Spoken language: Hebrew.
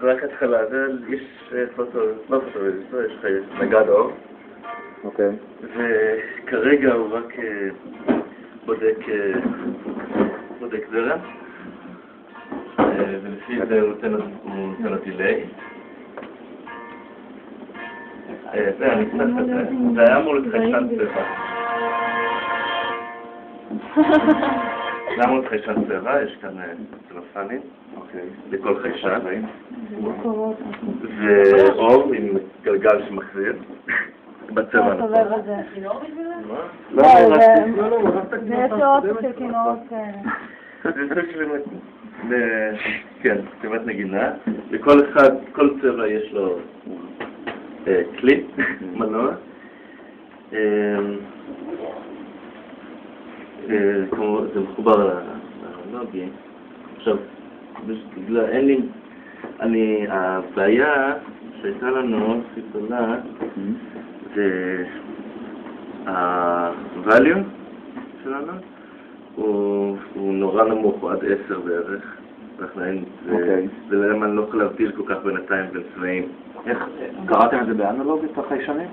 רק התחלה, יש פוטו-רזיסטור, יש נגד אור. אוקיי. וכרגע הוא רק בודק זרם. ולפי זה הוא נותן לו דיליי. אני קצת כזה. זה היה אמור להיות חיישן צבע. זה אמור להיות חיישן צבע, יש כאן צלופנים. לכל חיישן. ואור עם גלגל שמחזיר. בצבע. לא, זה יש עוד של כינורות כאלה. זה סוג של כן, כמעט נגינה. לכל אחד, כל צבע יש לו כלי, מנוע. זה מחובר לאנלוגי. עכשיו, בגלל אין לי, הבעיה שהייתה לנו, סיפולה, זה ה-value שלנו הוא נורא נמוך, הוא עד 10 בערך. זה למה אני לא יכול להבדיל כל כך בינתיים בין צבעים. איך קראתם את זה באנלוג, את החיישנים?